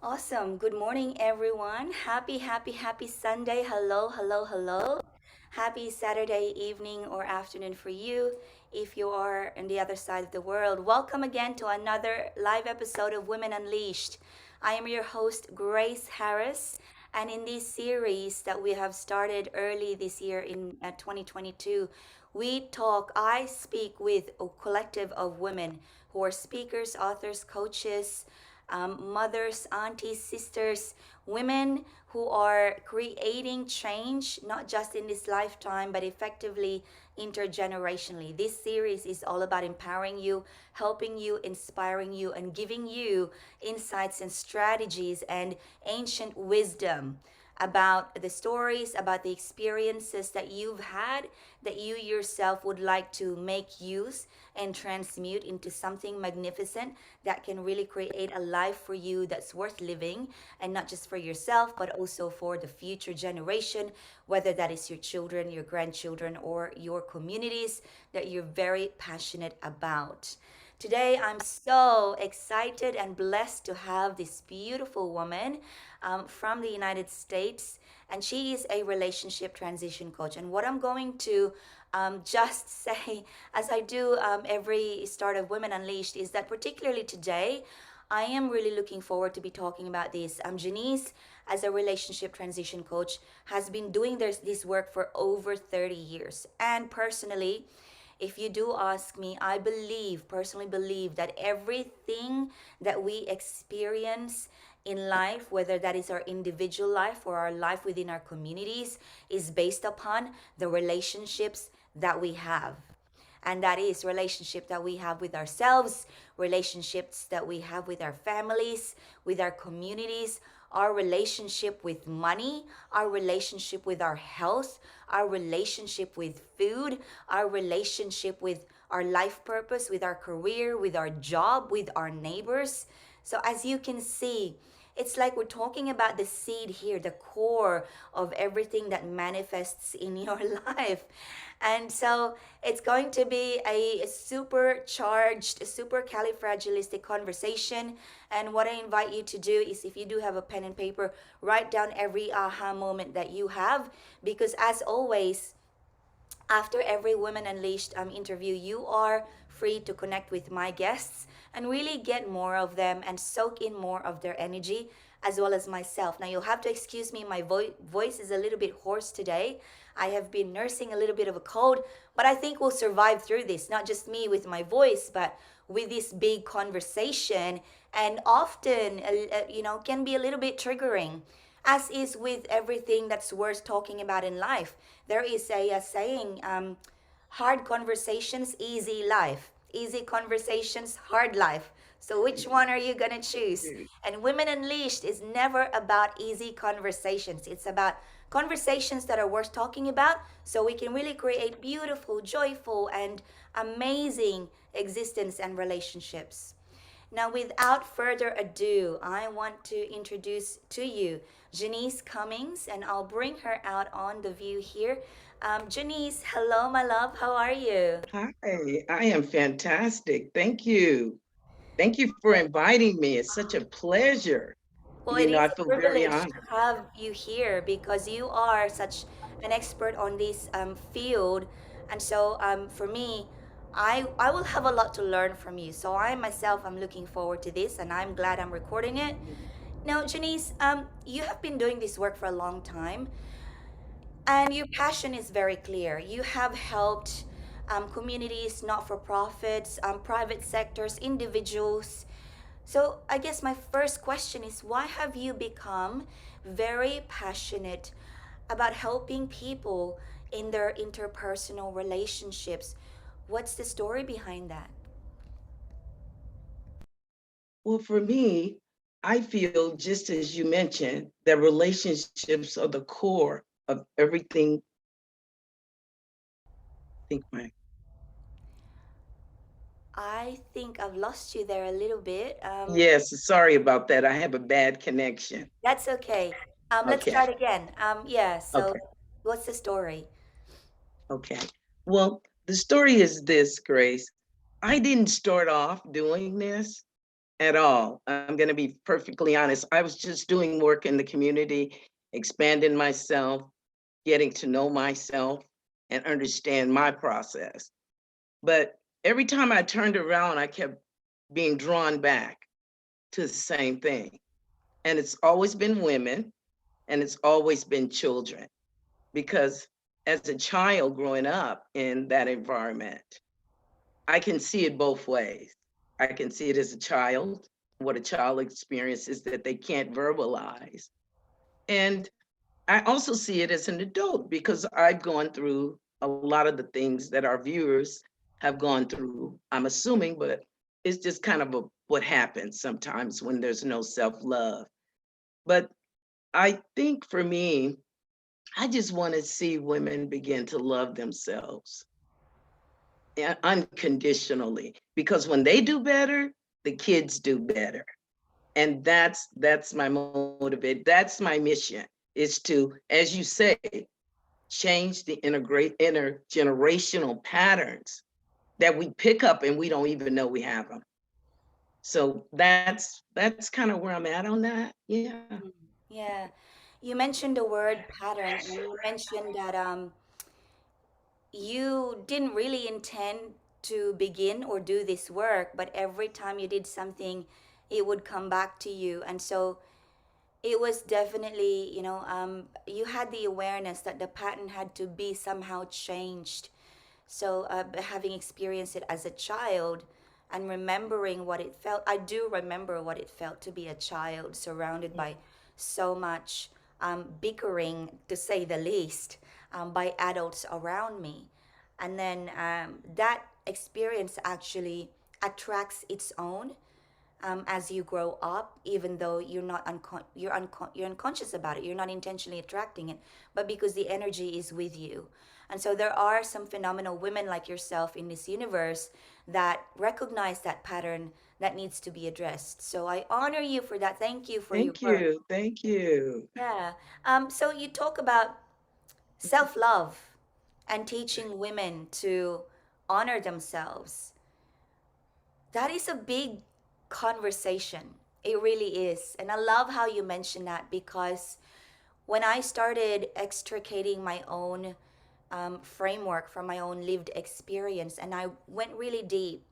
Awesome. Good morning, everyone. Happy Sunday. Hello, hello, hello. Happy Saturday evening or afternoon for you if you are on the other side of the world. Welcome again to another live episode of Women Unleashed. I am your host, Grace Harris. And in this series that we have started early this year in 2022, I speak with a collective of women who are speakers, authors, coaches, mothers, aunties, sisters, women who are creating change, not just in this lifetime, but effectively intergenerationally. This series is all about empowering you, helping you, inspiring you, and giving you insights and strategies and ancient wisdom about the stories, about the experiences that you've had that you yourself would like to make use and transmute into something magnificent that can really create a life for you that's worth living, and not just for yourself, but also for the future generation, whether that is your children, your grandchildren, or your communities that you're very passionate about. Today, I'm so excited and blessed to have this beautiful woman from the United States, and she is a relationship transition coach. And what I'm going to just say, as I do every start of Women Unleashed, is that particularly today, I am really looking forward to be talking about this. Jeanice, as a relationship transition coach, has been doing this work for over 30 years. And personally, if you do ask me, I personally believe that everything that we experience in life, whether that is our individual life or our life within our communities, is based upon the relationships that we have. And that is relationship that we have with ourselves, relationships that we have with our families, with our communities, our relationship with money, our relationship with our health, our relationship with food, our relationship with our life purpose, with our career, with our job, with our neighbors. So as you can see, it's like we're talking about the seed here, the core of everything that manifests in your life. And so it's going to be a supercharged, super califragilistic conversation. And what I invite you to do is, if you do have a pen and paper, write down every aha moment that you have. Because as always, after every Women Unleashed interview, you are free to connect with my guests and really get more of them and soak in more of their energy, as well as myself. Now, you'll have to excuse me, my voice is a little bit hoarse today. I have been nursing a little bit of a cold, but I think we'll survive through this, not just me with my voice, but with this big conversation. And often, can be a little bit triggering, as is with everything that's worth talking about in life. There is a saying, hard conversations, easy life. Easy conversations, hard life. So which one are you going to choose? And Women Unleashed is never about easy conversations. It's about conversations that are worth talking about, so we can really create beautiful, joyful, and amazing existence and relationships. Now, without further ado, I want to introduce to you Jeanice Cummings, and I'll bring her out on the view here. Jeanice, hello, my love. How are you? Hi, I am fantastic. Thank you. Thank you for inviting me. It's such a pleasure. Well, it I is a feel very privilege to honored. have you here because you are such an expert on this field. And so for me, I will have a lot to learn from you. So I myself, I'm looking forward to this, and I'm glad I'm recording it. Now, Janice, you have been doing this work for a long time, and your passion is very clear. You have helped communities, not for profits, private sectors, individuals. So, I guess my first question is, why have you become very passionate about helping people in their interpersonal relationships? What's the story behind that? Well, for me, I feel just as you mentioned that relationships are the core of everything. I think my I think I've lost you there a little bit. Yes, sorry about that. I have a bad connection. That's okay. Let's Okay, try it again. Yeah, so okay, what's the story? okay. Well, the story is this, Grace. I didn't start off doing this. at all. I'm going to be perfectly honest. I was just doing work in the community, expanding myself, getting to know myself and understand my process. But every time I turned around, I kept being drawn back to the same thing. And it's always been women and it's always been children because as a child growing up in that environment, I can see it both ways. I can see it as a child, what a child experiences that they can't verbalize. And I also see it as an adult because I've gone through a lot of the things that our viewers have gone through, I'm assuming, but it's just kind of what happens sometimes when there's no self-love. But I think for me, I just want to see women begin to love themselves unconditionally because when they do better, the kids do better. And that's my motivate. That's my mission is to, as you say, change the intergenerational patterns that we pick up and we don't even know we have them. So that's kind of where I'm at on that. Yeah. Mm. Yeah. You mentioned the word pattern, and you mentioned that you didn't really intend to begin or do this work, but every time you did something, it would come back to you. And so it was definitely, you had the awareness that the pattern had to be somehow changed. So, having experienced it as a child and remembering what it felt, I do remember what it felt to be a child surrounded by so much bickering, to say the least, by adults around me. And then that experience actually attracts its own as you grow up, even though you're unconscious about it, you're not intentionally attracting it, but because the energy is with you. And so there are some phenomenal women like yourself in this universe that recognize that pattern that needs to be addressed. So I honor you for that. Thank you for your Thank work. you. Thank you. Yeah. So you talk about self-love and teaching women to honor themselves. That is a big conversation. It really is. And I love how you mentioned that because when I started extricating my own framework from my own lived experience, and I went really deep,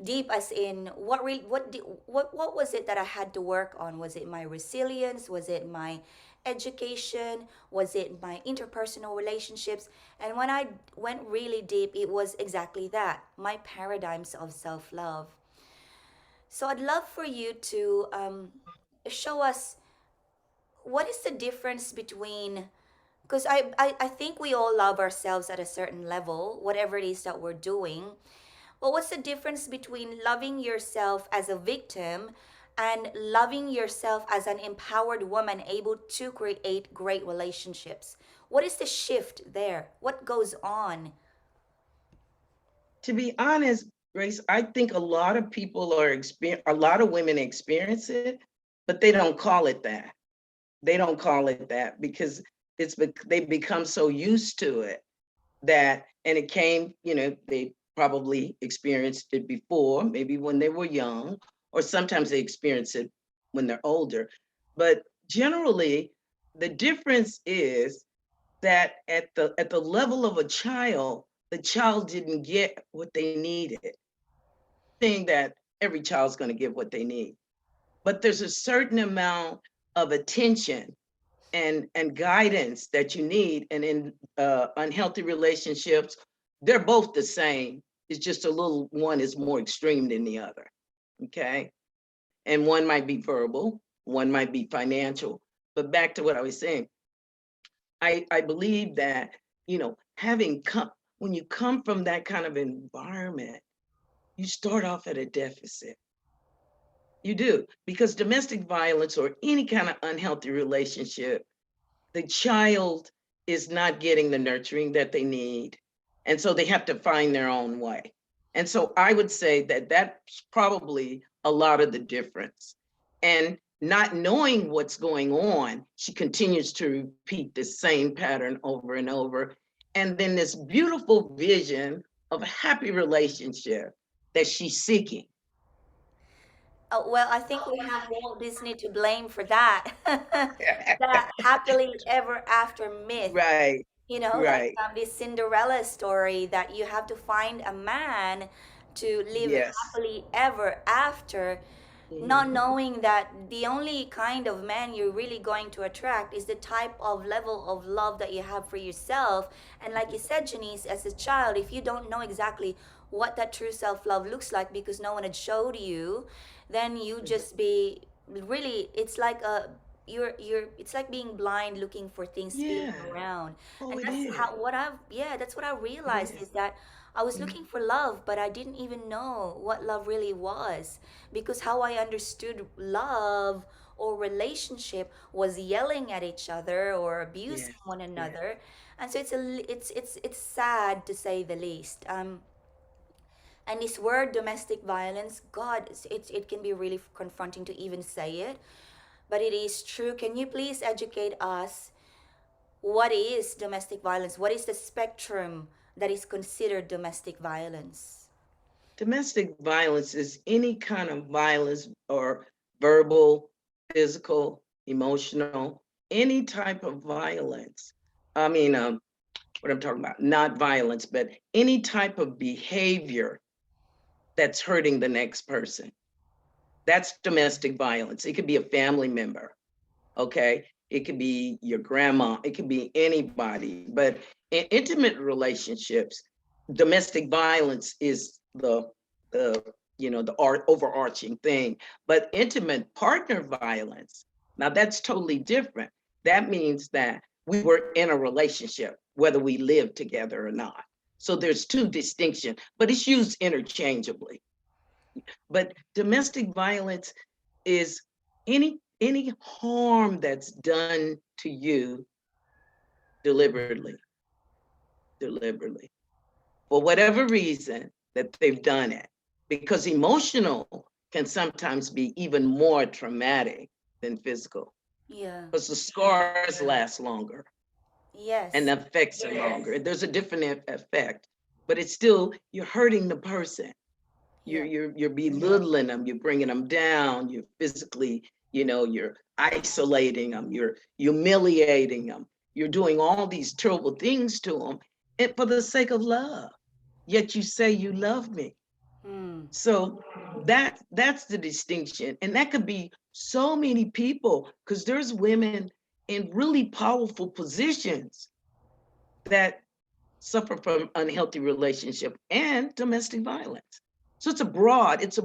deep as in what was it that I had to work on? Was it my resilience? Was it my education? Was it my interpersonal relationships? And when I went really deep, it was exactly that, my paradigms of self-love. So I'd love for you to show us what is the difference between, because I think we all love ourselves at a certain level, whatever it is that we're doing. Well, what's the difference between loving yourself as a victim and loving yourself as an empowered woman able to create great relationships? What is the shift there? What goes on? To be honest, Grace, I think a lot of people a lot of women experience it, but they don't call it that. They don't call it that because they become so used to it that, and it came, they probably experienced it before, maybe when they were young, or sometimes they experience it when they're older. But generally, the difference is that at the level of a child, the child didn't get what they needed. Saying that every child's going to get what they need, but there's a certain amount of attention and guidance that you need. And in unhealthy relationships, they're both the same. It's just a little one is more extreme than the other. Okay. And one might be verbal, one might be financial. But back to what I was saying, I believe that, having come, when you come from that kind of environment, you start off at a deficit. You do, because domestic violence or any kind of unhealthy relationship, the child is not getting the nurturing that they need. And so they have to find their own way. And so I would say that that's probably a lot of the difference. And not knowing what's going on, she continues to repeat the same pattern over and over. And then this beautiful vision of a happy relationship that she's seeking. Well, I think we have Walt Disney to blame for that. That happily ever after myth. Right, You know, like right. this Cinderella story that you have to find a man to live Yes. happily ever after, not Mhm. knowing that the only kind of man you're really going to attract is the type of level of love that you have for yourself. And like you said, Janice, as a child, if you don't know exactly what that true self love looks like because no one had showed you, then you just be really, it's like a, you're it's like being blind looking for things feeling Yeah. around. Oh, And it that's is. how what I've yeah that's what I It realized is. is that I was Mhm. looking for love, but I didn't even know what love really was, because how I understood love or relationship was yelling at each other or abusing Yes. one Yes. another. And so it's sad to say the least. And this word domestic violence, God, it can be really confronting to even say it, but it is true. Can you please educate us? What is domestic violence? What is the spectrum that is considered domestic violence? Domestic violence is any kind of violence or verbal, physical, emotional, any type of violence. I mean, what I'm talking about, not violence, but any type of behavior that's hurting the next person. That's domestic violence. It could be a family member, okay? It could be your grandma, it could be anybody, but in intimate relationships, domestic violence is the the overarching thing. But intimate partner violence, now that's totally different. That means that we were in a relationship, whether we live together or not. So there's two distinctions, but it's used interchangeably. But domestic violence is any harm that's done to you deliberately, deliberately, for whatever reason that they've done it. Because emotional can sometimes be even more traumatic than physical, Yeah. because the scars last longer and the Yes. effects are longer. There's a different effect, but it's still, you're hurting the person. you're Yeah. you're you're belittling them, you're bringing them down, you're physically, you're isolating them, you're humiliating them, you're doing all these terrible things to them, and for the sake of love, yet you say you love me. Hmm. So that's the distinction, and that could be so many people, because there's women in really powerful positions that suffer from unhealthy relationship and domestic violence. So it's a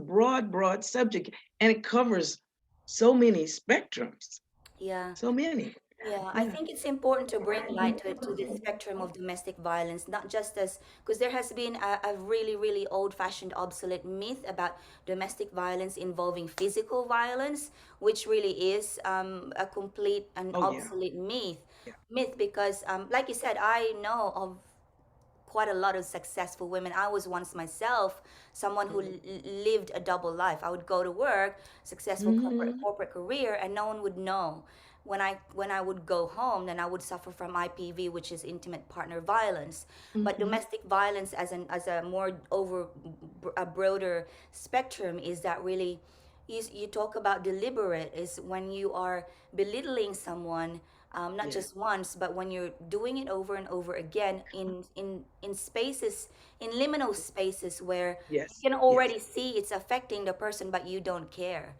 broad subject, and it covers so many spectrums, Yeah. so many. Yeah, I Yeah. think it's important to bring light to the spectrum of domestic violence, not just as, because there has been a really, really old-fashioned, obsolete myth about domestic violence involving physical violence, which really is a complete and Oh yeah. obsolete myth. Yeah. Myth because, like you said, I know of quite a lot of successful women. I was once myself someone who Mhm. lived a double life. I would go to work, successful Mhm. corporate career, and no one would know. When I would go home, then I would suffer from IPV, which is intimate partner violence. But Mhm. domestic violence, as a more over a broader spectrum, is that really you talk about deliberate is when you are belittling someone, not Yeah. just once, but when you're doing it over and over again in spaces, in liminal spaces where you Yes. can Yes. already see it's affecting the person, but you don't care,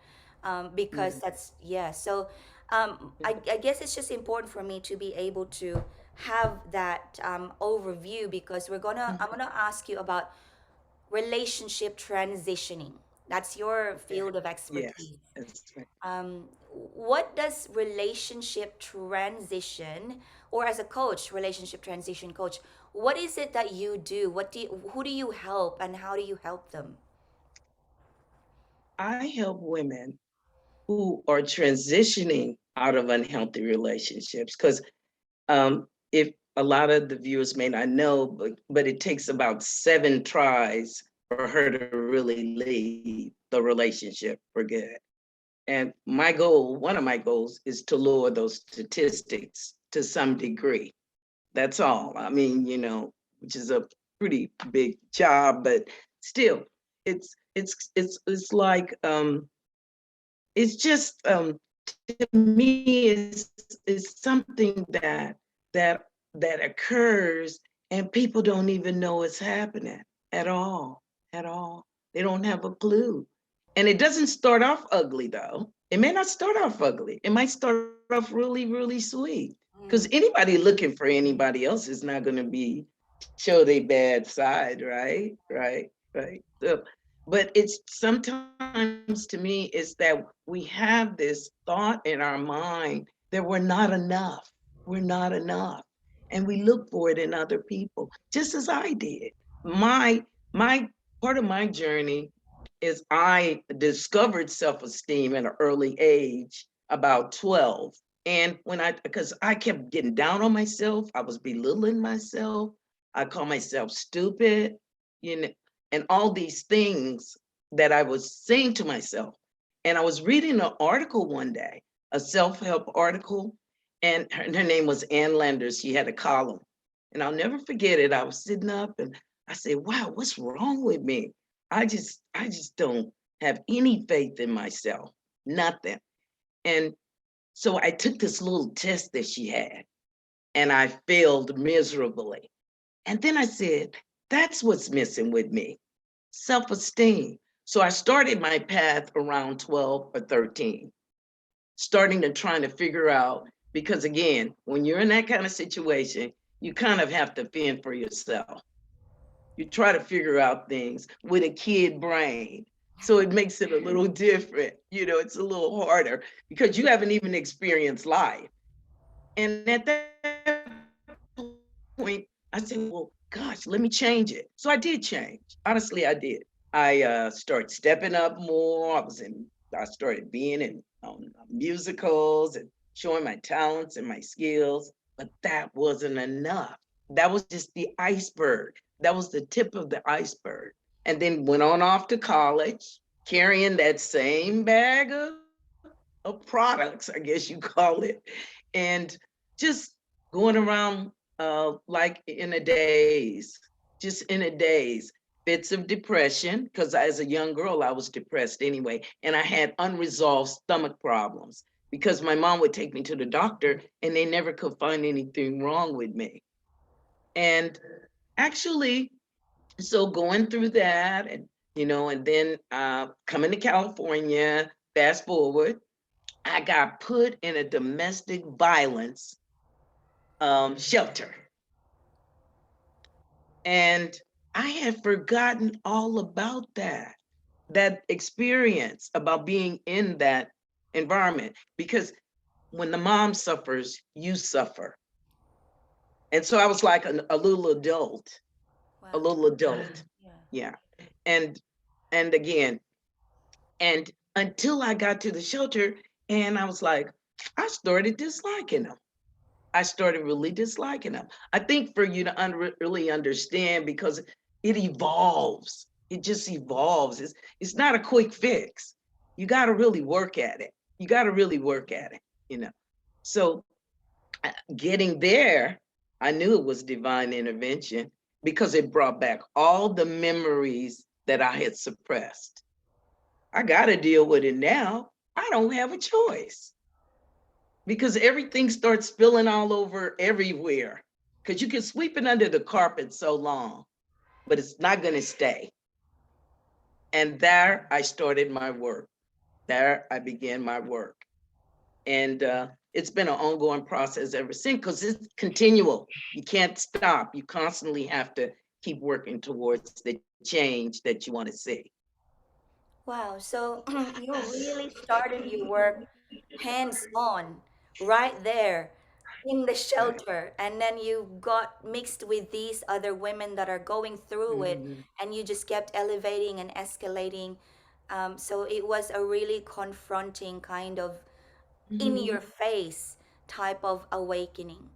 because Yeah. that's yeah. So I guess it's just important for me to be able to have that overview, because I'm Mhm. gonna ask you about relationship transitioning. That's your Yeah. field of Yes. expertise. That's right. um, what does relationship transition, or as a coach, relationship transition coach, what is it that you do? Who do you help, and how do you help them? I help women who are transitioning out of unhealthy relationships, because if a lot of the viewers may not know, but it takes about 7 tries for her to really leave the relationship for good. And my goal, one of my goals, is to lower those statistics to some degree. That's all. I mean, which is a pretty big job, but still, it's like it's just to me is something that occurs and people don't even know it's happening at all, at all. They don't have a clue. And it doesn't start off ugly though. It may not start off ugly. It might start off really, really sweet. Because Mm. anybody looking for anybody else is not going to be show their bad side, right? Right. So, but it's sometimes to me is that we have this thought in our mind that we're not enough. We're not enough. And we look for it in other people, just as I did. My part of my journey is I discovered self-esteem at an early age, about 12. And because I kept getting down on myself, I was belittling myself. I call myself stupid, you know, and all these things that I was saying to myself. And I was reading an article one day, a self-help article, and her name was Ann Landers. She had a column. And I'll never forget it. I was sitting up and I said, wow, what's wrong with me? I just don't have any faith in myself, nothing. And so I took this little test that she had and I failed miserably. And then I said, that's what's missing with me, self-esteem. So I started my path around 12 or 13, starting to trying to figure out, because again, when you're in that kind of situation, you kind of have to fend for yourself. You try to figure out things with a kid brain. So it makes it a little different. It's a little harder because you haven't even experienced life. And at that point, I said, well, gosh, let me change it. So I did change. Honestly, I did. I started stepping up more. I started being in musicals and showing my talents and my skills, but that wasn't enough. That was just the iceberg. That was the tip of the iceberg. And then went on off to college, carrying that same bag of products, I guess you call it, and just going around like in a daze, just in a daze, fits of depression, because as a young girl, I was depressed anyway, and I had unresolved stomach problems because my mom would take me to the doctor and they never could find anything wrong with me. And actually, so going through that and then coming to California, fast forward, I got put in a domestic violence shelter. And I had forgotten all about that experience about being in that environment. Because when the mom suffers, you suffer. And so I was like a little adult, a Wow. little adult. Yeah. Yeah. And and again, and until I got to the shelter and I was like, I started disliking them. I started really disliking them. I think for you to really understand, because it evolves. It just evolves. It's not a quick fix. You got to really work at it. You got to really work at it, you know. So getting there, I knew it was divine intervention because it brought back all the memories that I had suppressed. I got to deal with it now. I don't have a choice because everything starts spilling all over everywhere. Because you can sweep it under the carpet so long, but it's not going to stay. And there I started my work. There I began my work. And it's been an ongoing process ever since because it's continual. You can't stop. You constantly have to keep working towards the change that you want to see. Wow. So you really started your work hands on right there in the Right. shelter, and then you got mixed with these other women that are going through it, Mhm. and you just kept elevating and escalating. So it was a really confronting kind of in your Mhm. face type of awakening.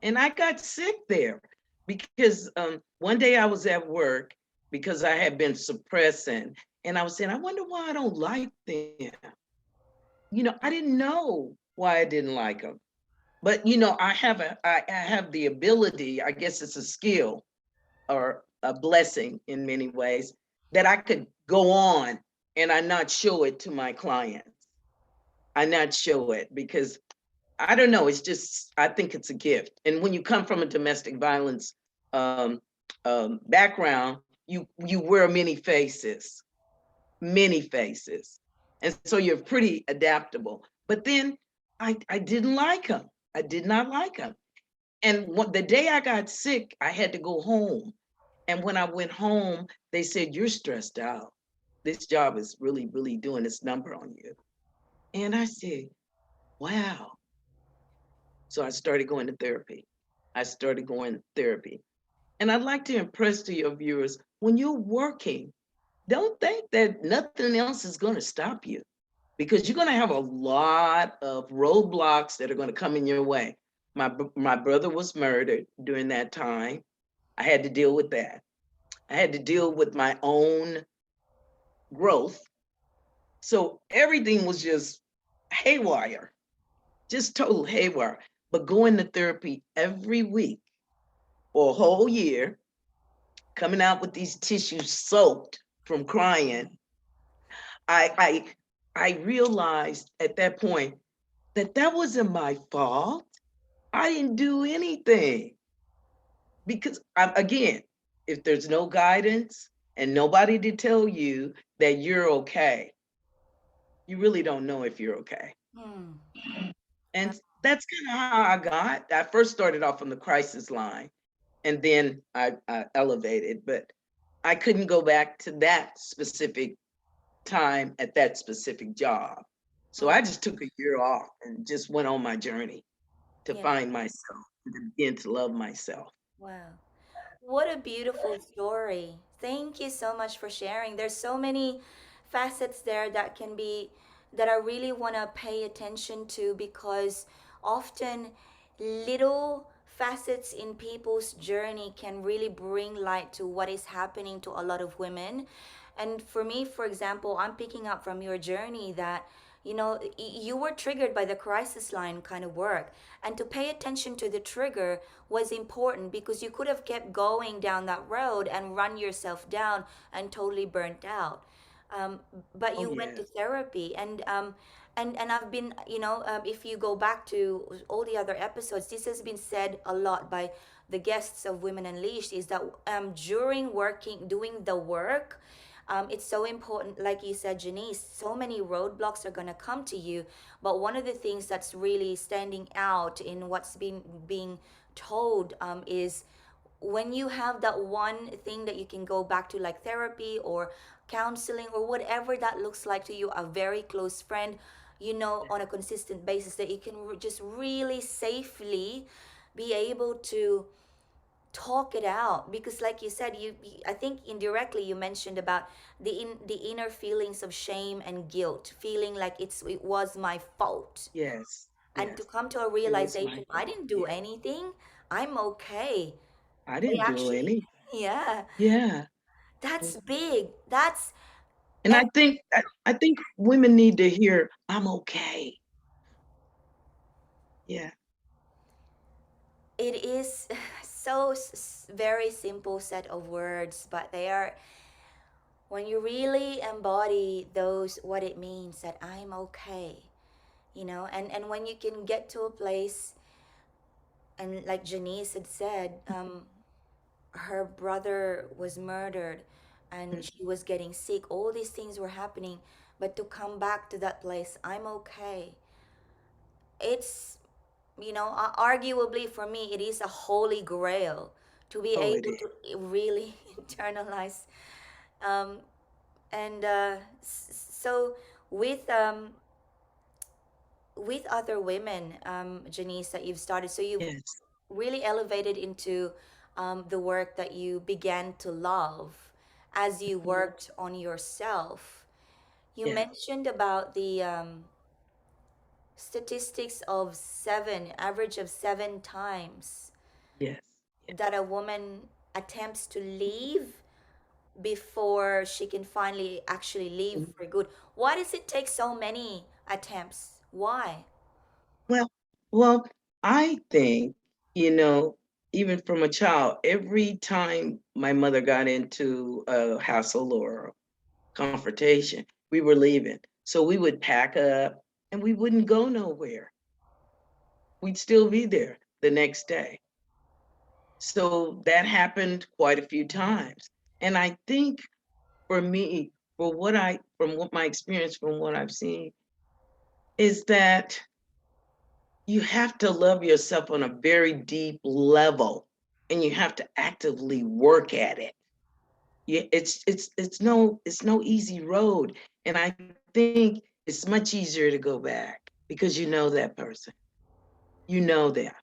And I got sick there because one day I was at work because I had been suppressing, and I was saying, I wonder why I don't like them. I didn't know why I didn't like them. But I have the ability, I guess it's a skill or a blessing in many ways, that I could go on. and I not show it to my clients. I not show it because I don't know. It's just I think it's a gift. And when you come from a domestic violence um, background, you wear many faces, and so you're pretty adaptable. But then I didn't like him. I did not like him. And the day I got sick, I had to go home. And when I went home, they said, "You're stressed out. This job is really, really doing its number on you." And I said, "Wow." So I started going to therapy. I started going to therapy. And I'd like to impress to your viewers, when you're working, don't think that nothing else is going to stop you, because you're going to have a lot of roadblocks that are going to come in your way. My brother was murdered during that time. I had to deal with that. I had to deal with my own growth. So everything was just haywire, just total haywire. But going to therapy every week or a whole year, coming out with these tissues soaked from crying, I I realized at that point that that wasn't my fault. I didn't do anything because again, if there's no guidance and nobody to tell you that you're okay, you really don't know if you're okay. Hmm. And that's kind of how I got. I first started off on the crisis line, and then I elevated, but I couldn't go back to that specific time at that specific job. So Mm. I just took a year off and just went on my journey to Yeah. find myself and to begin to love myself. Wow. What a beautiful story. Thank you so much for sharing. There's so many facets there that can be that I really want to pay attention to, because often little facets in people's journey can really bring light to what is happening to a lot of women. And for me, for example, I'm picking up from your journey that you were triggered by the crisis line kind of work, and to pay attention to the trigger was important, because you could have kept going down that road and run yourself down and totally burnt out. um, but Oh, you went to yes. therapy, and I've been, if you go back to all the other episodes, this has been said a lot by the guests of Women Unleashed, is that during working, doing the work, it's so important. Like you said, Janice, so many roadblocks are going to come to you, but one of the things that's really standing out in what's been being told, is when you have that one thing that you can go back to, like therapy or counseling or whatever that looks like to you, a very close friend, on a consistent basis, that you can just really safely be able to talk it out. Because like you said, I think indirectly you mentioned about the inner feelings of shame and guilt, feeling like it was my fault, Yes. and to Yes. come to a It was my realization, I fault. didn't do Yeah. anything, I'm okay. I They didn't do actually, anything. yeah, Yeah. that's big. That's And ev- I think women need to hear, I'm okay. Yeah. it is so very simple set of words, but they are, when you really embody those, what it means that I'm okay, and when you can get to a place, and like Janice had said, her brother was murdered and Mm. she was getting sick, all these things were happening, but to come back to that place, I'm okay, it's, arguably for me, it is a holy grail to be Oh, it able is. to really internalize. um, and so with with other women, Janice, that you've started, so you've Yes. really elevated into the work that you began to love as you Mhm. worked on yourself. You Yes. mentioned about the statistics of average of 7 times Yes. Yes. that a woman attempts to leave before she can finally actually leave Mhm. for good. Why does it take so many attempts? Why? Well, well, I think, even from a child, every time my mother got into a hassle or confrontation, we were leaving. So we would pack up and we wouldn't go nowhere. We'd still be there the next day. So that happened quite a few times. And I think for me, from what my experience, from what I've seen, is that you have to love yourself on a very deep level and you have to actively work at it. Yeah, it's no easy road. And I think it's much easier to go back because you know that person. You know them,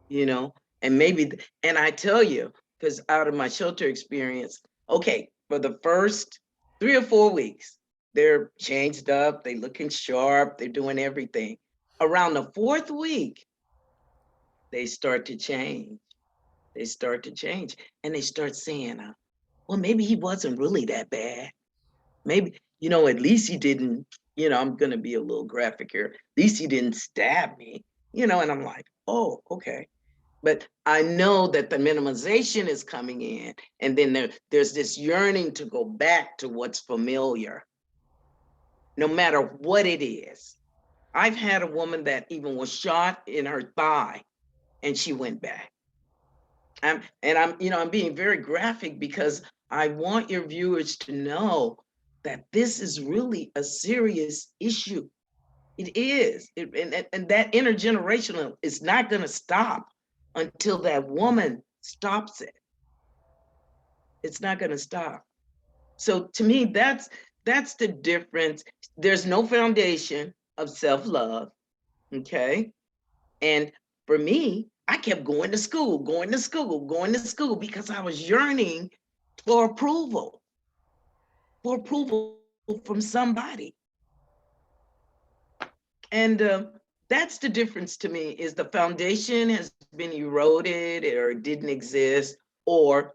you know, and and I tell you, because out of my shelter experience, okay, for the first 3 or 4 weeks, they're changed up, they looking sharp, they're doing everything. Around the fourth week, they start to change. They start to change, and they start saying, well, maybe he wasn't really that bad. Maybe, at least he didn't, I'm going to be a little graphic here. At least he didn't stab me, and I'm like, oh, okay. But I know that the minimization is coming in, and then there's this yearning to go back to what's familiar, no matter what it is. I've had a woman that even was shot in her thigh, and she went back. I'm being very graphic because I want your viewers to know that this is really a serious issue. It is. And that intergenerational is not going to stop until that woman stops it. It's not going to stop. So to me, that's the difference. There's no foundation of self-love. Okay. And for me, I kept going to school, going to school, going to school because I was yearning for approval from somebody. And that's the difference to me is the foundation has been eroded or didn't exist, or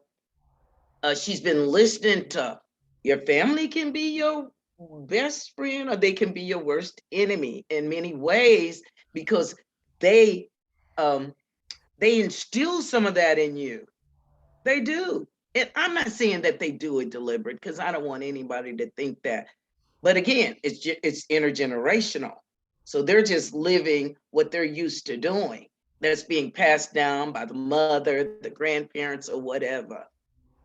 she's been listening to your family can be your best friend or they can be your worst enemy in many ways because they um, they instill some of that in you. They do. And I'm not saying that they do it deliberate because I don't want anybody to think that. But again, it's intergenerational. So they're just living what they're used to doing. That's being passed down by the mother, the grandparents, or whatever.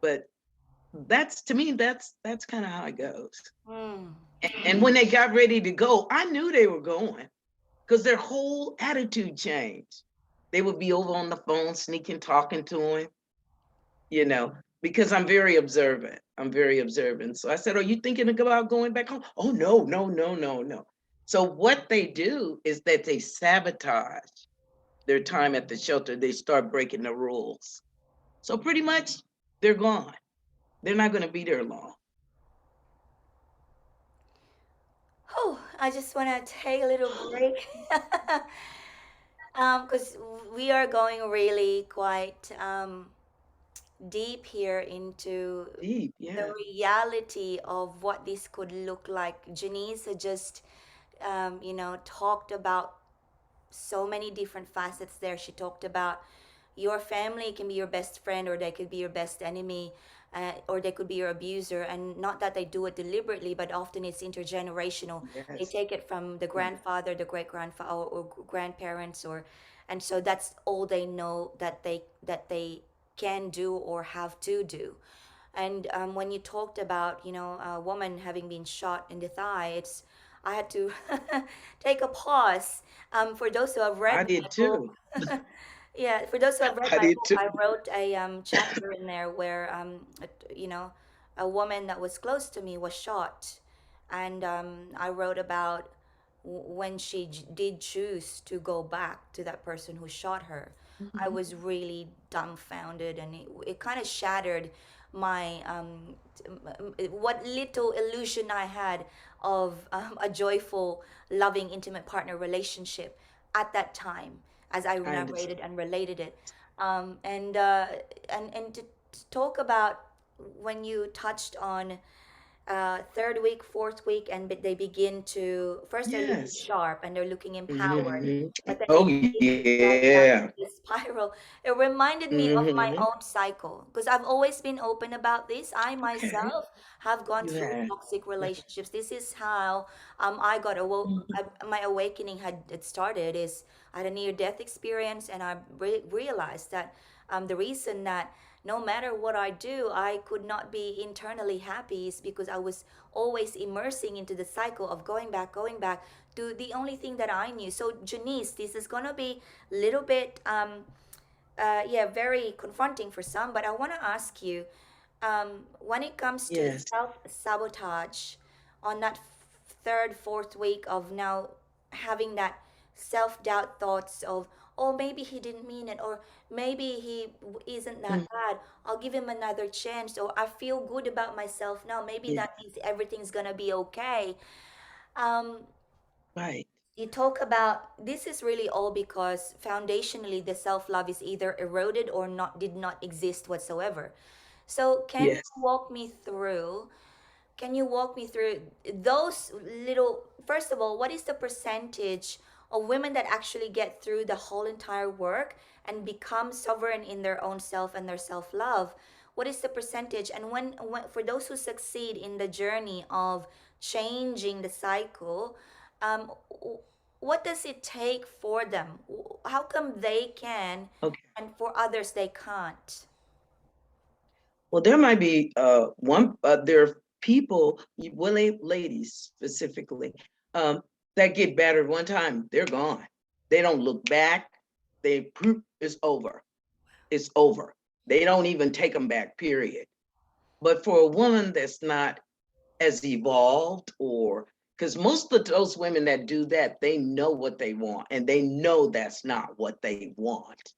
But that's to me, that's kind of how it goes. Mm. And when they got ready to go, I knew they were going because their whole attitude changed. They would be over on the phone, sneaking, talking to him, because I'm very observant. I'm very observant. So I said, are you thinking about going back home? Oh, no, no, no, no, no. So what they do is that they sabotage their time at the shelter. They start breaking the rules. So pretty much they're gone. They're not going to be there long. Oh, I just want to take a little break. Because we are going really quite deep here into Deep, the yeah. reality of what this could look like. Janice had just, talked about so many different facets there. She talked about your family can be your best friend or they could be your best enemy, or they could be your abuser, and not that they do it deliberately, but often it's intergenerational. They Yes. take it from the Yeah. grandfather, the great grandfather, or grandparents, or and so that's all they know that they can do or have to do. And when you talked about, a woman having been shot in the thigh, I had to take a pause. For those who have read I my did book, too. yeah, for those who have read I my did book, too. I wrote a chapter in there where, a woman that was close to me was shot. And I wrote about when she did choose to go back to that person who shot her. I Mhm. was really dumbfounded, and it kind of shattered my what little illusion I had of a joyful, loving, intimate partner relationship at that time, as I I understand. narrated and related it. And to talk about when you touched on third week, fourth week, and they begin to first they're looking Yes. sharp and they're looking empowered, Mhm. but then they Oh, begin to start yeah. having this spiral. It reminded me of my Mm-hmm. own cycle because I've always been open about this. I Okay. myself have gone You through have. toxic Yeah. relationships. This is how I got Mhm. my awakening had it started is I had a near death experience, and I realized that the reason that no matter what I do, I could not be internally happy is because I was always immersing into the cycle of going back to the only thing that I knew. So, Janice, this is gonna be a little bit, yeah, very confronting for some. But I want to ask you, when it comes to Yes. self sabotage, on that third, fourth week of now having that self doubt thoughts of, oh, maybe he didn't mean it, or maybe he isn't Mm, that bad. I'll give him another chance, or I feel good about myself now. Maybe yeah. that means everything's gonna be okay. Um, Right. you talk about this is really all because foundationally the self love is either eroded or not did not exist whatsoever. So Yes. can you walk me through those little, first of all, what is the percentage of women that actually get through the whole entire work and become sovereign in their own self and their self love? What is the percentage? And when for those who succeed in the journey of changing the cycle, what does it take for them? How come they can Okay. and for others they can't? Well, there might be one. There are people, well, ladies specifically, that get battered one time. They're gone. They don't look back. They it's over. It's over. They don't even take them back. Period. But for a woman that's not as evolved, or because most of those women that do that, they know what they want, and they know that's not what they want,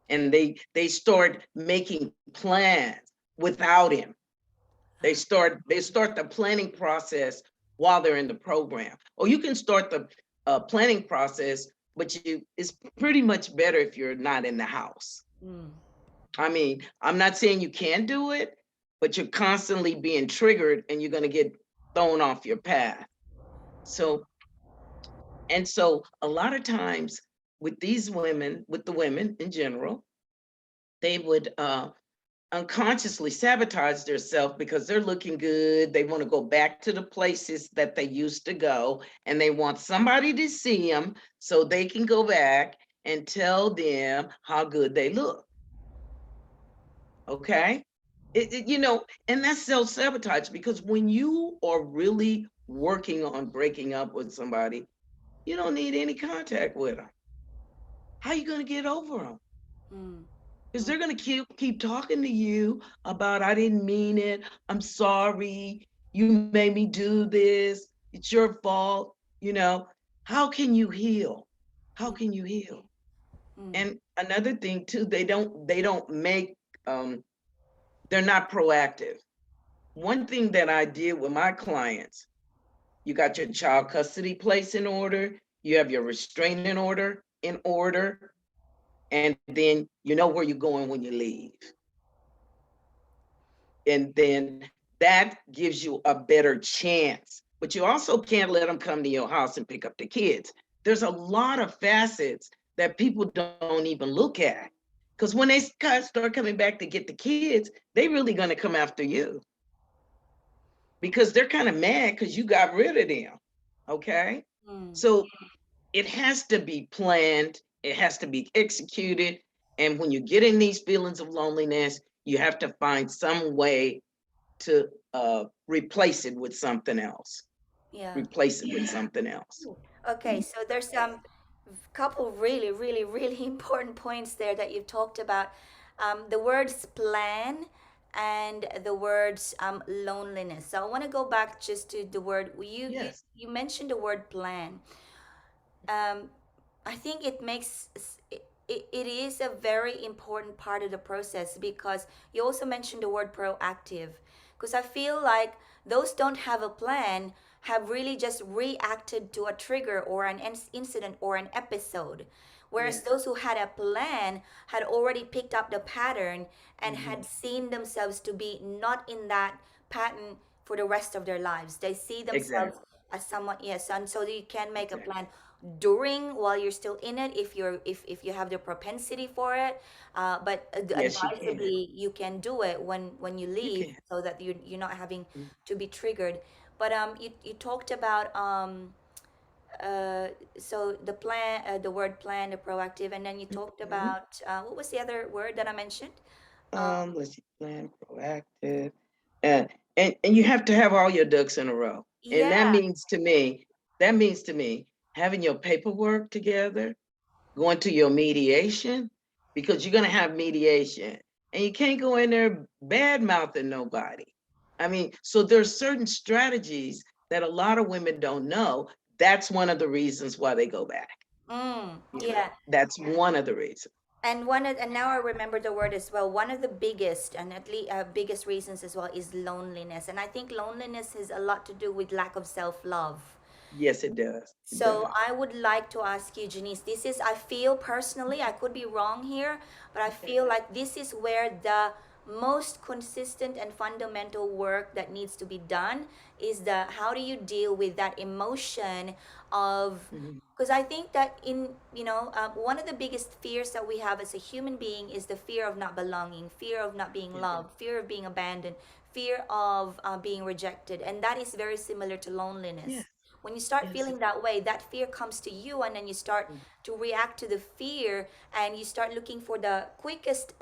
and they start making plans without him. They start the planning process while they're in the program. Or you can start the planning process, but it's pretty much better if you're not in the house. Mm, I mean, I'm not saying you can't do it, but you're constantly being triggered and you're going to get thrown off your path. So, and so a lot of times with these women, with the women in general, they would unconsciously sabotage themselves because they're looking good. They want to go back to the places that they used to go, and they want somebody to see them so they can go back and tell them how good they look. Okay. And that's self sabotage, because when you are really working on breaking up with somebody, you don't need any contact with them. How are you going to get over them? mm, Because mm, they're going to keep talking to you about, I didn't mean it. I'm sorry. You made me do this. It's your fault. You know, how can you heal? How mm, can you heal? mm. And another thing too, they don't make they're not proactive. One thing that I did with my clients, you got your child custody place in order, you have your restraining order in order, and then you know where you're going when you leave. And then that gives you a better chance. But you also can't let them come to your house and pick up the kids. There's a lot of facets that people don't even look at. Because when they start coming back to get the kids, they really going to come after you, because they're kind of mad because you got rid of them. Okay. Mm. So it has to be planned, it has to be executed. And when you get in these feelings of loneliness, you have to find some way to replace it with something else. Yeah. Replace it with something else. Okay, so there's some couple really, really, really important points there that you've talked about. The words plan and the words loneliness. So I want to go back just to the word Yes. you mentioned the word plan. um, I think it is a very important part of the process because you also mentioned the word proactive. Because I feel like those don't have a plan have really just reacted to a trigger or an incident or an episode. Whereas Yes. those who had a plan had already picked up the pattern and Hmm. had seen themselves to be not in that pattern for the rest of their lives. They see themselves Exactly. as someone, yes, and so you can make a Exactly. plan. during, while you're still in it, if you have the propensity for it, but Yes, you can. advisably you can do it when you You leave, can. so that you're not having Mm-hmm. to be triggered. But you talked about uh, so the plan, the word plan, the proactive, and then you talked Mm-hmm. about what was the other word that I mentioned? Let's see, plan, proactive, and and you have to have all your ducks in a row. And Yeah. that means to me, having your paperwork together, going to your mediation, because you're gonna have mediation, and you can't go in there bad mouthing nobody. I mean, so there's certain strategies that a lot of women don't know. That's one of the reasons why they go back. Yeah. That's one of the reasons. And now I remember the word as well. One of the biggest and at least biggest reasons as well is loneliness, and I think loneliness has a lot to do with lack of self love. Yes, it does. It So does. I would like to ask you, Janice, this is, I feel personally, I could be wrong here, but I Okay. feel like this is where the most consistent and fundamental work that needs to be done is the how do you deal with that emotion of, Mhm. because I think that in, one of the biggest fears that we have as a human being is the fear of not belonging, fear of not being Yeah. loved, fear of being abandoned, fear of being rejected. And that is very similar to Yes. loneliness. When you start Yes. feeling that way, that fear comes to you, and then you start Mm. to react to the fear, and you start looking for the quickest,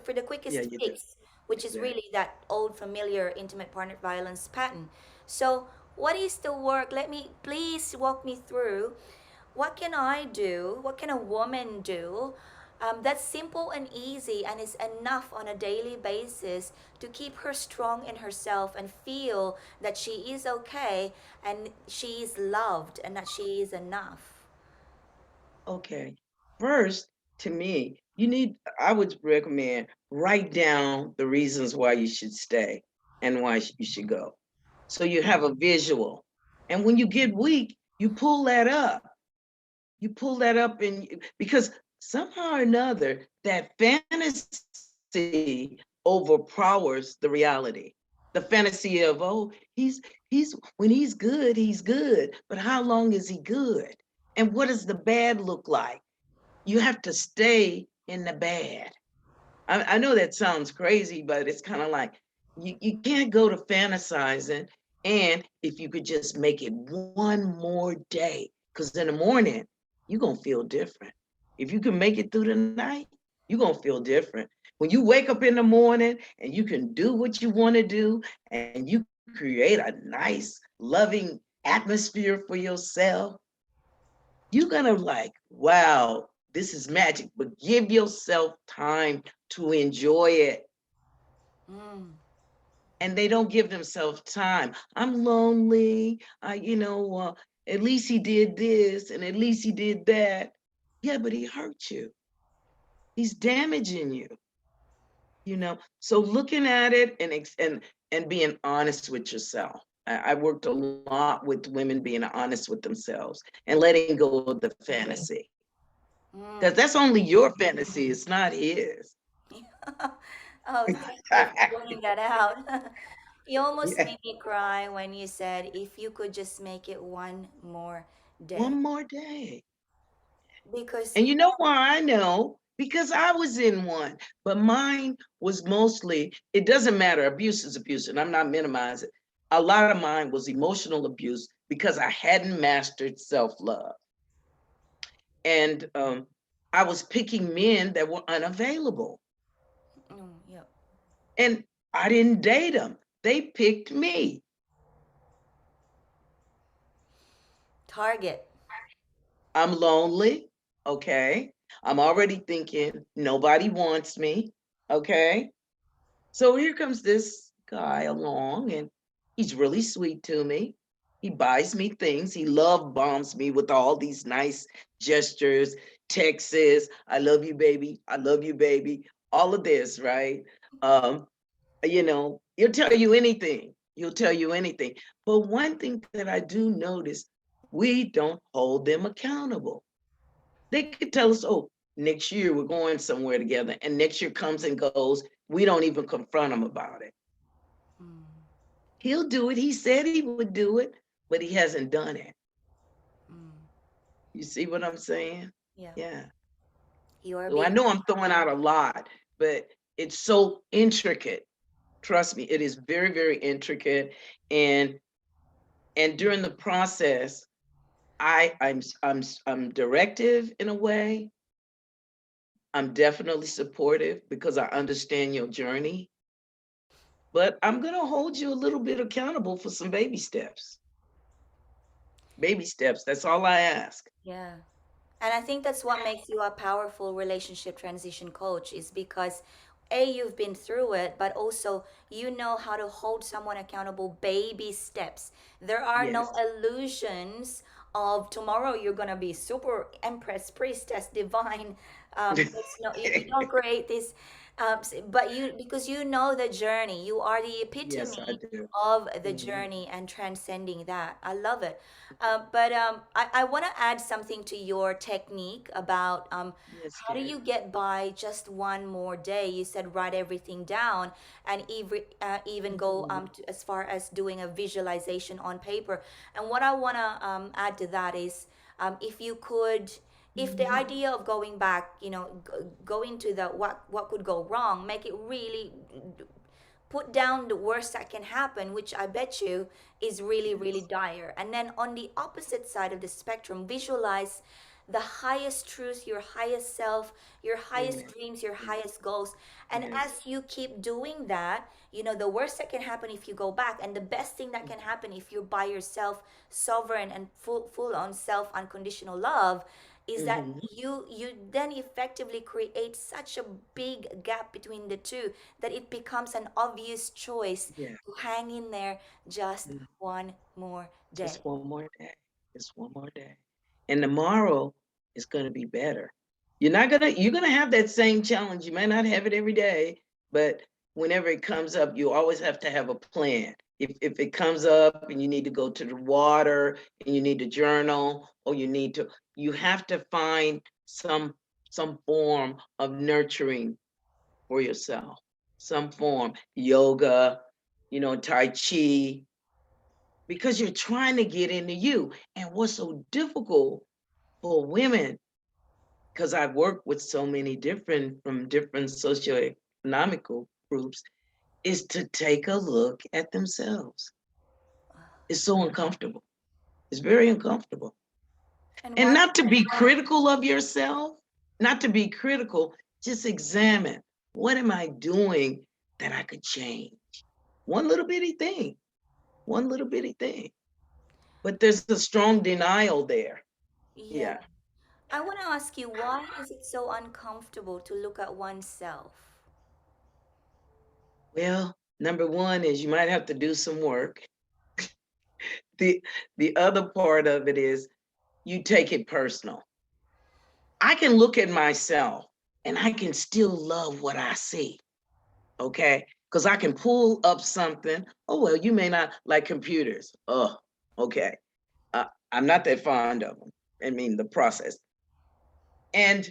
for the Yeah, quickest you do. fix, which is Exactly. really that old familiar intimate partner violence pattern. So, what is the work? Let me please walk me through. What can I do? What can a woman do? That's simple and easy and is enough on a daily basis to keep her strong in herself and feel that she is okay and she is loved and that she is enough. Okay. First, to me, I would recommend write down the reasons why you should stay and why you should go. So you have a visual. And when you get weak, you pull that up. You pull that up because somehow or another, that fantasy overpowers the reality. The fantasy of, oh, he's when he's good, but how long is he good? And what does the bad look like? You have to stay in the bad. I know that sounds crazy, but it's kind of like you can't go to fantasizing. And if you could just make it one more day, because in the morning, you're going to feel different. If you can make it through the night, you're going to feel different. When you wake up in the morning and you can do what you want to do, and you create a nice, loving atmosphere for yourself, you're gonna like, wow, this is magic. But give yourself time to enjoy it. Mm. And they don't give themselves time. I'm lonely. At least he did this and at least he did that. Yeah, but he hurt you. He's damaging you. So looking at it and being honest with yourself. I worked a lot with women being honest with themselves and letting go of the fantasy. Because that's Mm. only your fantasy, it's not his. Oh, thank you for pointing that out. You almost Yeah. made me cry when you said if you could just make it one more day. One more day. Because And you know why I know? Because I was in one, but mine was mostly, it doesn't matter, abuse is abuse, and I'm not minimizing. A lot of mine was emotional abuse because I hadn't mastered self-love. And I was picking men that were unavailable. yeah, And I didn't date them. They picked me. target. I'm lonely. Okay. I'm already thinking nobody wants me. Okay. So here comes this guy along, and he's really sweet to me. He buys me things. He love bombs me with all these nice gestures, texts. I love you, baby. I love you, baby. All of this, right? He'll tell you anything. He'll tell you anything. But one thing that I do notice, we don't hold them accountable. They could tell us, oh, next year we're going somewhere together, and next year comes and goes. We don't even confront him about it. Mm, He'll do it. He said he would do it, but he hasn't done it. mm. You see what I'm saying? Yeah. Yeah. You are So I being. know I'm throwing out a lot, but it's so intricate. Trust me, it is very, very intricate. And during the process, I'm directive in a way. I'm definitely supportive because I understand your journey, but I'm gonna hold you a little bit accountable for some baby steps. Baby steps. That's all I ask. Yeah. And I think that's what makes you a powerful relationship transition coach is because you've been through it, but also you know how to hold someone accountable baby steps. There are no Yes. illusions of tomorrow you're gonna be super empress, priestess, divine. It's no, you don't create this, but you because you know the journey. You are the Yes, I epitome do. of the Mhm. journey and transcending that. I love it. But I want to add something to your technique about Yes, how do dear. you get by just one more day? You said write everything down and even go Mhm. as far as doing a visualization on paper. And what I want to add to that is if you could. If the Mhm. idea of going back, going to the what could go wrong, make it really put down the worst that can happen, which I bet you is really, really Yes. dire. And then on the opposite side of the spectrum, visualize the highest truth, your highest self, your highest Yes. dreams, your Yes. highest goals. And Yes. as you keep doing that, the worst that can happen if you go back, and the best thing that can happen if you're by yourself, sovereign and full on self unconditional love, is that Mhm. you then effectively create such a big gap between the two that it becomes an obvious choice Yeah. to hang in there just Mm. one more day. Just one more day. Just one more day. And tomorrow is gonna be better. You're gonna have that same challenge. You might not have it every day, but whenever it comes up, you always have to have a plan. If it comes up and you need to go to the water and you need to journal or you have to find some form of nurturing for yourself. Some form, yoga, tai chi, because you're trying to get into you. And what's so difficult for women, because I've worked with so many different from different socioeconomical groups, is to take a look at themselves. It's so uncomfortable. It's very uncomfortable. And And why? not to be critical of yourself, not to be critical, just examine what am I doing that I could change? One little bitty thing, one little bitty thing. But there's a strong denial there. Yeah. Yeah. I want to ask you, why is it so uncomfortable to look at oneself? Well, number one is you might have to do some work. The the other part of it is you take it personal. I can look at myself and I can still love what I see. Okay. Because I can pull up something. Oh, well, you may not like computers. Oh, okay. I'm not that fond of them. I mean, the process. And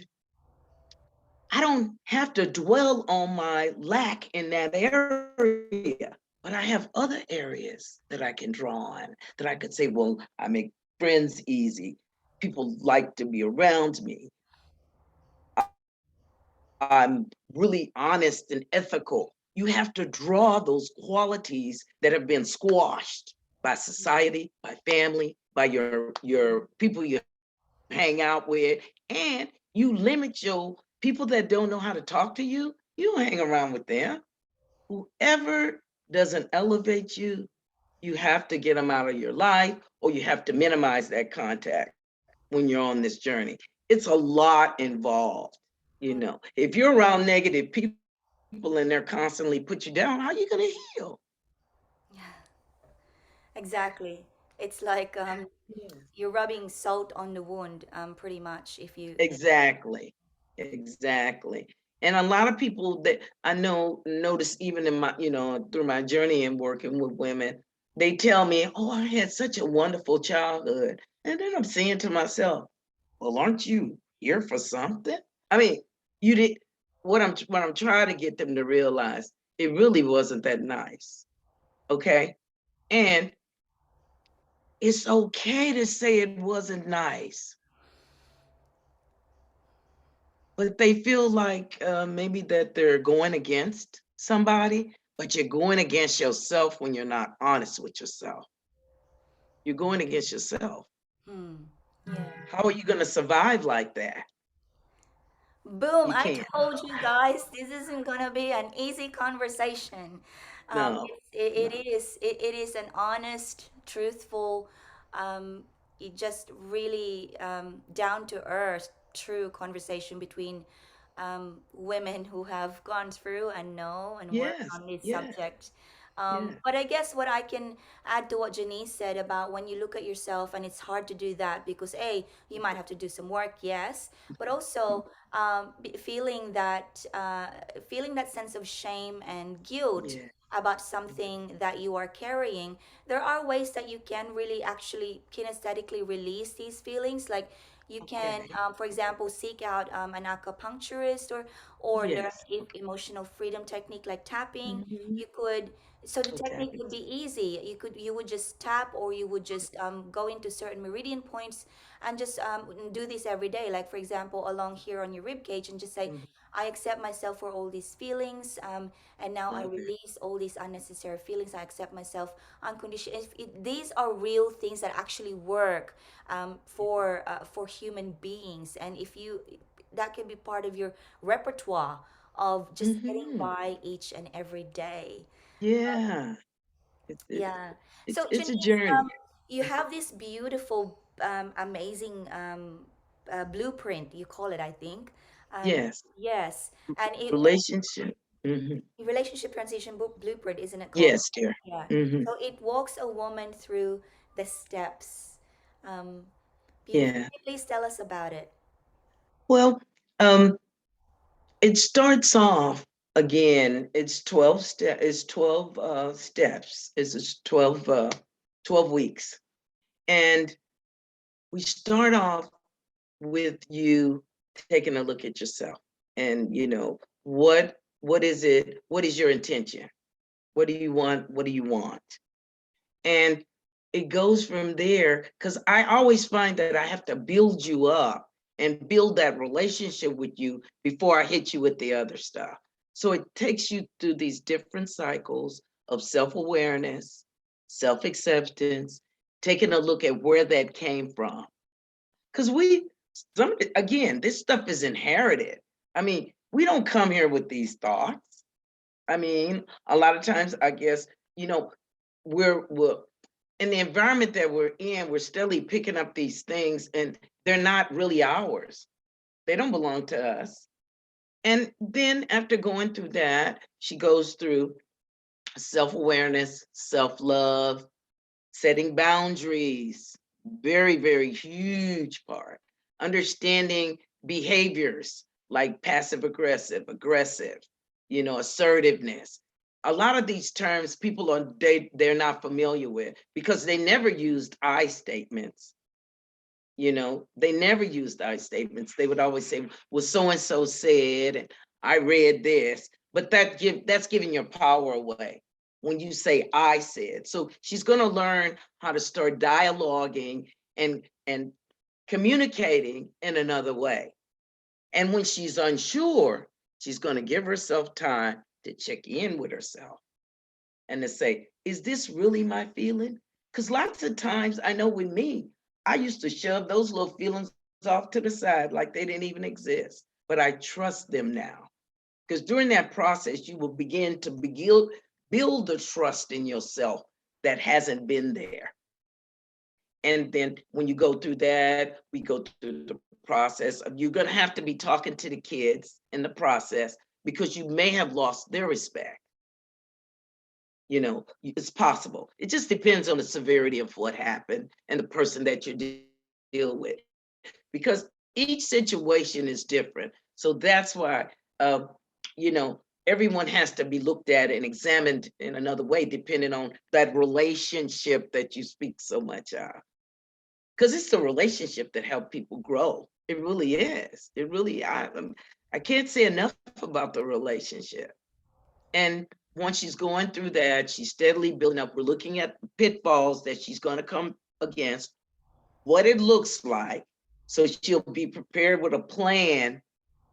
I don't have to dwell on my lack in that area, but I have other areas that I can draw on, that I could say, well, I make friends easy. People like to be around me. I'm really honest and ethical. You have to draw those qualities that have been squashed by society, by family, by your people you hang out with, and you limit your people that don't know how to talk to you don't hang around with them. Whoever doesn't elevate you, you have to get them out of your life or you have to minimize that contact when you're on this journey. It's a lot involved. If you're around negative people and they're constantly put you down, how are you going to heal? Yeah, exactly. It's like Yeah. you're rubbing salt on the wound, pretty much. If you, Exactly. Exactly. And a lot of people that I know notice even in through my journey and working with women, they tell me, "Oh, I had such a wonderful childhood." And then I'm saying to myself, "Well, aren't you here for something?" I mean, you did what I'm trying to get them to realize, it really wasn't that nice. Okay? And it's okay to say it wasn't nice. but they feel like maybe that they're going against somebody, but you're going against yourself when you're not honest with yourself. You're going against yourself. Hmm. Yeah. How are you going to survive like that? Boom, You I can't. told you guys this isn't gonna be an easy conversation. No, It no. is it is an honest, truthful, um, it just really down to earth, true conversation between women who have gone through and know and worked Yes, on this yes, subject. yes. But I guess what I can add to what Janice said about when you look at yourself, and it's hard to do that because A, you might have to do some work, yes, but also feeling that sense of shame and guilt Yeah. about something that you are carrying. There are ways that you can really actually kinesthetically release these feelings, like you can Okay. for example seek out an acupuncturist, or learn Yes. emotional freedom technique like tapping. Hmm. You could, so the Oh, technique tapping. would be easy. You would just tap, or you would just go into certain meridian points and just do this every day, like for example along here on your rib cage, and just say, Mhm. I accept myself for all these feelings, and now I Love it. release all these unnecessary feelings. I accept myself unconditionally. These are real things that actually work for human beings, and if you, that can be part of your repertoire of just getting Hmm. by each and every day. Yeah. It's it's Yeah. it's So, it's a Janice, journey. you have this beautiful, amazing blueprint, you call it, I think. And Yes. yes, and Relationship. Hmm. relationship transition blueprint, isn't it called? Yes, dear. Yeah. Hmm. So it walks a woman through the steps. Um, Beautiful. Yeah. Can you please tell us about it? Well, um, it starts off again. It's 12 step. It's 12 steps. It's 12 weeks, and we start off with you taking a look at yourself, and what is it? What is your intention? What do you want? What do you want? And it goes from there, because I always find that I have to build you up and build that relationship with you before I hit you with the other stuff. So it takes you through these different cycles of self-awareness, self-acceptance, taking a look at where that came from. Because again, this stuff is inherited. I mean, we don't come here with these thoughts. I mean, a lot of times, I guess, you know, we're in the environment that we're in, we're steadily picking up these things, and they're not really ours. They don't belong to us. And then after going through that, she goes through self-awareness, self-love, setting boundaries, very, very huge part. Understanding behaviors like passive aggressive, aggressive, assertiveness. A lot of these terms people they're not familiar with because they never used I statements. They never used I statements. They would always say, well, so and so said, and I read this, but that's giving your power away when you say I said. So she's going to learn how to start dialoguing and communicating in another way. And when she's unsure, she's going to give herself time to check in with herself and to say, is this really my feeling? Because lots of times I know with me, I used to shove those little feelings off to the side like they didn't even exist. But I trust them now. Because during that process, you will begin to build the trust in yourself that hasn't been there. And then when you go through that, we go through the process of you're going to have to be talking to the kids in the process because you may have lost their respect. It's possible. It just depends on the severity of what happened and the person that you deal with, because each situation is different. So that's why, everyone has to be looked at and examined in another way, depending on that relationship that you speak so much of. Because it's the relationship that help people grow. It really is. It really, I can't say enough about the relationship. And once she's going through that, she's steadily building up. We're looking at pitfalls that she's going to come against, what it looks like. So she'll be prepared with a plan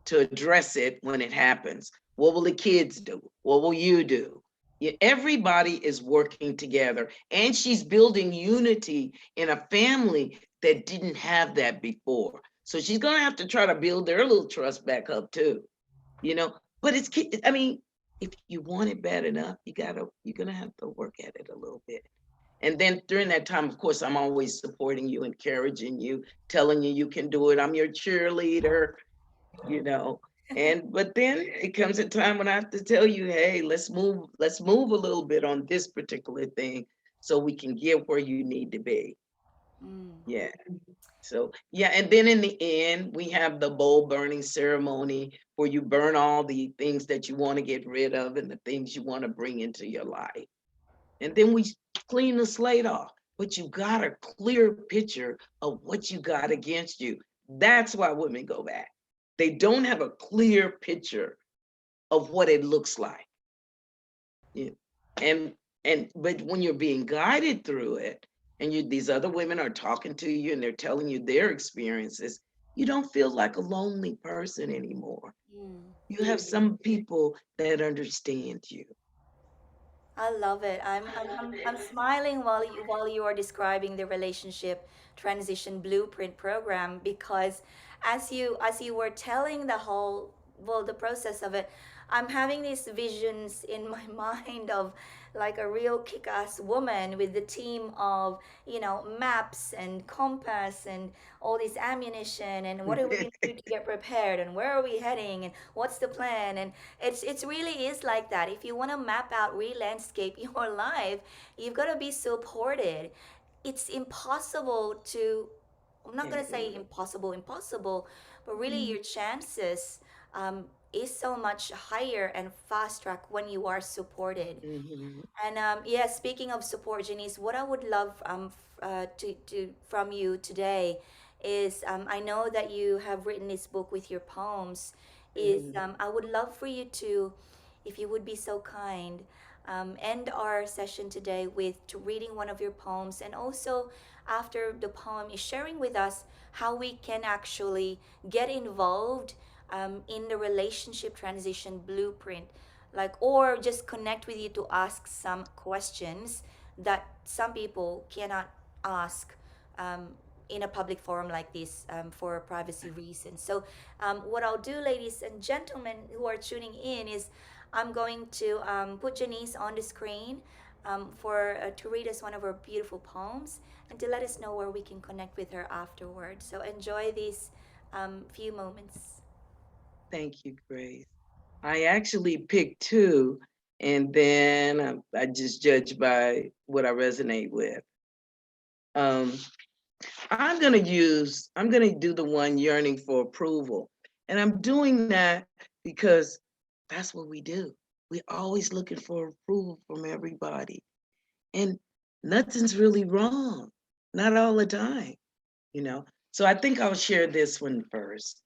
to address it when it happens. What will the kids do? What will you do? Everybody is working together, and she's building unity in a family that didn't have that before. So she's going to have to try to build their little trust back up too, you know. But I mean, if you want it bad enough, you're going to have to work at it a little bit. And then during that time, of course, I'm always supporting you, encouraging you, telling you you can do it. I'm your cheerleader, you know. And but then it comes a time when I have to tell you, hey, let's move a little bit on this particular thing so we can get where you need to be. Mm. Yeah. So yeah, and then in the end, we have the bowl burning ceremony where you burn all the things that you want to get rid of and the things you want to bring into your life. And then we clean the slate off. But you got a clear picture of what you got against you. That's why women go back. They don't have a clear picture of what it looks like. Yeah. And but when you're being guided through it, and these other women are talking to you and they're telling you their experiences, you don't feel like a lonely person anymore. Mm. You have some people that understand you. I love it. I'm smiling while you are describing the relationship transition blueprint program, because as you were telling the whole, well, the process of it, I'm having these visions in my mind of like a real kick-ass woman with the team of, you know, maps and compass and all this ammunition, and what are we going to do to get prepared, and where are we heading, and what's the plan. And it's really is like that. If you want to map out, re-landscape your life, you've got to be supported. It's impossible to, I'm not going to say impossible, but really your chances is so much higher and fast track when you are supported. Mhm. And yeah, speaking of support, Janice, what I would love to from you today is, I know that you have written this book with your poems. Is Mhm. I would love for you to, if you would be so kind, end our session today with to reading one of your poems, and also after the poem is sharing with us how we can actually get involved in the relationship transition blueprint, like, or just connect with you to ask some questions that some people cannot ask um, in a public forum like this, for privacy reasons. So what I'll do, ladies and gentlemen who are tuning in, is I'm going to put Janice on the screen for to read us one of her beautiful poems, and to let us know where we can connect with her afterwards. So enjoy these few moments. Thank you, Grace. I actually picked two, and then I just judge by what I resonate with. Um, I'm gonna do the one yearning for approval. And I'm doing that because that's what we do. We're always looking for approval from everybody. And nothing's really wrong, not all the time, you know. So I think I'll share this one first.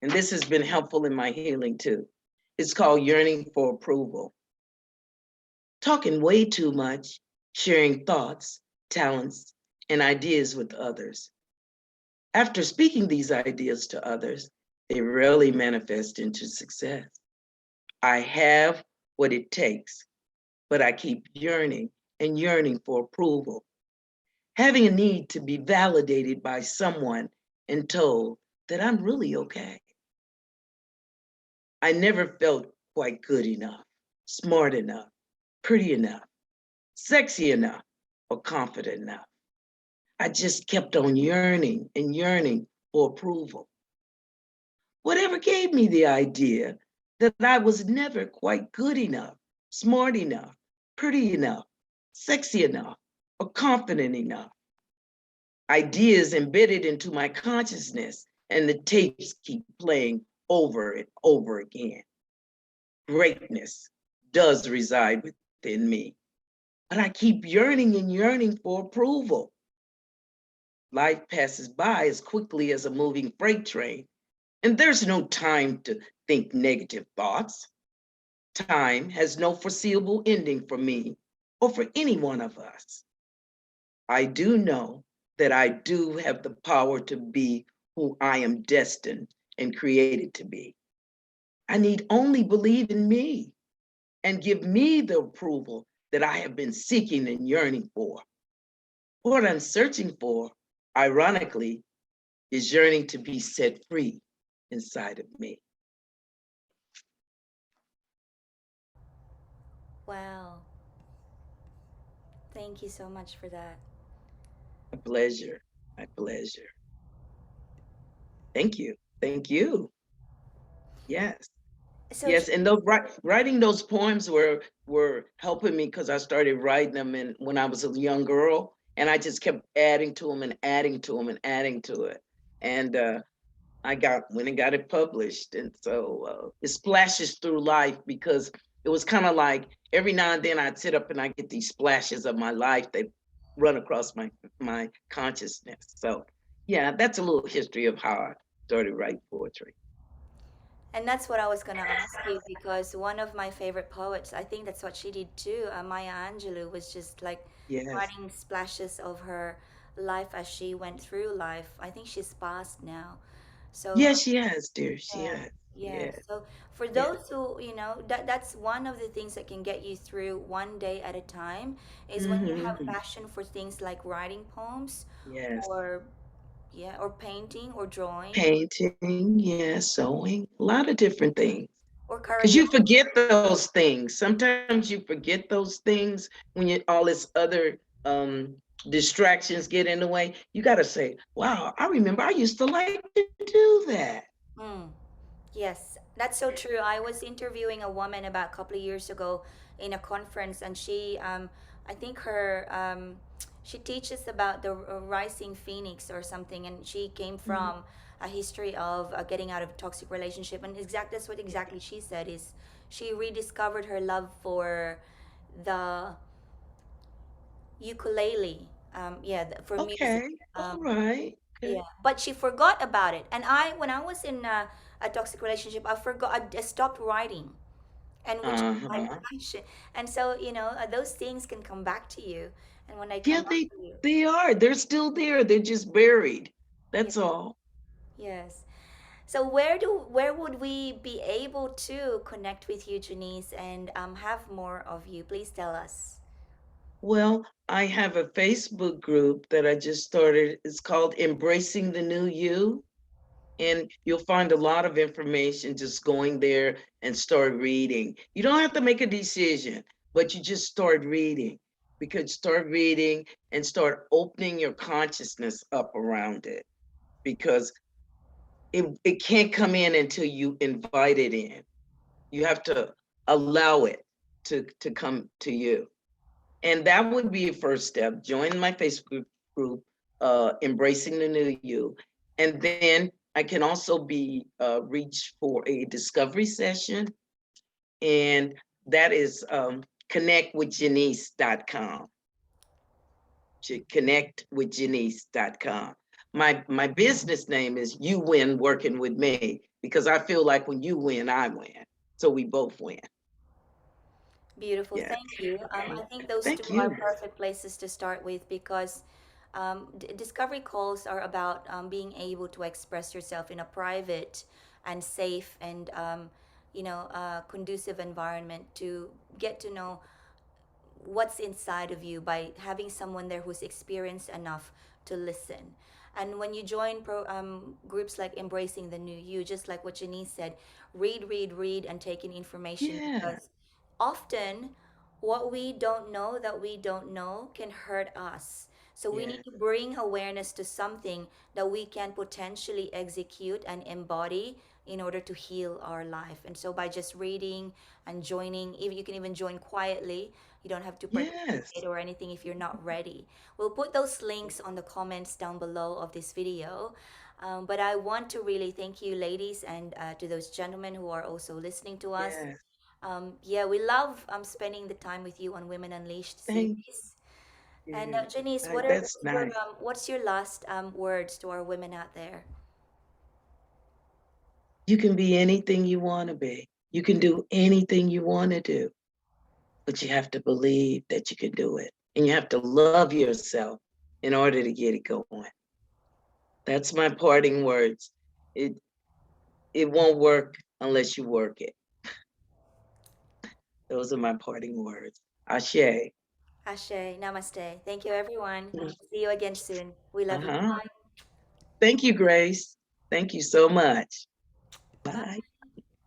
And this has been helpful in my healing too. It's called Yearning for Approval. Talking way too much, sharing thoughts, talents, and ideas with others. After speaking these ideas to others, they rarely manifest into success. I have what it takes, but I keep yearning and yearning for approval, having a need to be validated by someone and told that I'm really okay. I never felt quite good enough, smart enough, pretty enough, sexy enough, or confident enough. I just kept on yearning and yearning for approval. Whatever gave me the idea that I was never quite good enough, smart enough, pretty enough, sexy enough, or confident enough. Ideas embedded into my consciousness, and the tapes keep playing over and over again. Greatness does reside within me, but I keep yearning and yearning for approval. Life passes by as quickly as a moving freight train, and there's no time to think negative thoughts. Time has no foreseeable ending for me or for any one of us. I do know that I do have the power to be who I am destined and created to be. I need only believe in me and give me the approval that I have been seeking and yearning for. What I'm searching for, ironically, is yearning to be set free inside of me. Wow. Thank you so much for that. A pleasure, my pleasure. Thank you. Thank you. Yes. So, Yes, and those writing those poems were helping me because I started writing them when I was a young girl, and I just kept adding to them and adding to them and adding to it, and I got it published, and so it splashes through life because it was kind of like every now and then I'd sit up and I get these splashes of my life that run across my consciousness. So yeah, that's a little history of how I started writing poetry. and that's what I was gonna ask you because one of my favorite poets, I think that's what she did too. Maya Angelou was just like Yes, writing splashes of her life as she went through life. I think she's passed now. So yes, she has, dear. She yeah, has. yeah. Yeah, So for yeah. those who, that's one of the things that can get you through one day at a time is when you have Hmm. passion for things like writing poems Yes. or yeah, or painting or drawing Painting, yeah, sewing, a lot of different things. or Because you karaoke. forget those things. Sometimes you forget those things when all this other distractions get in the way. You got to say, wow, I remember I used to like to do that. Mm. Yes, that's so true. I was interviewing a woman about a couple of years ago in a conference, and I think she teaches about the rising phoenix or something, and she came Mhm. from a history of getting out of a toxic relationship, and that's what exactly she said is she rediscovered her love for the ukulele. Yeah, for music. Okay, all Um, right. yeah, Okay. but she forgot about it. And when I was in a toxic relationship, I forgot. I stopped writing, and which is my Uh-huh. passion. And so those things can come back to you, and when they come Yeah, back to you, they are. They're still there. They're just buried. yeah, That's all. yes. So where would we be able to connect with you, Janice, and have more of you? Please tell us. Well, I have a Facebook group that I just started. It's called Embracing the New You. And you'll find a lot of information just going there and start reading. You don't have to make a decision, but you just start reading because start reading and start opening your consciousness up around it because it can't come in until you invite it in. You have to allow it to come to you. And that would be a first step. Join my Facebook group, Embracing the New You. And then I can also be reached for a discovery session. And that is connectwithjanice.com. Connectwithjanice.com. My business name is You Win Working with Me because I feel like when you win, I win. So we both win. Beautiful, Yes. thank you. Okay. I think those two Thank are you. perfect places to start with because discovery calls are about being able to express yourself in a private and safe and conducive environment to get to know what's inside of you by having someone there who's experienced enough to listen. And when you join groups like Embracing the New You, just like what Janice said, read, and take in information Yeah. because often what we don't know that we don't know can hurt us. So we Yeah. need to bring awareness to something that we can potentially execute and embody in order to heal our life. And so by just reading and joining, if you can even join quietly, you don't have to participate Yes. or anything if you're not ready. We'll put those links on the comments down below of this video. But I want to really thank you, ladies, and to those gentlemen who are also listening to us. Yes. Yeah, we love spending the time with you on Women Unleashed Thank series. And you. Janice, That's nice. what's your last words to our women out there? You can be anything you want to be. You can do anything you want to do, but you have to believe that you can do it. And you have to love yourself in order to get it going. That's my parting words. It it won't work unless you work it. Those are my parting words. Ashe. Ashe, namaste. Thank you, everyone. See you again soon. We love you. Uh-huh. Bye. Thank you, Grace. Thank you so much. Bye. Bye.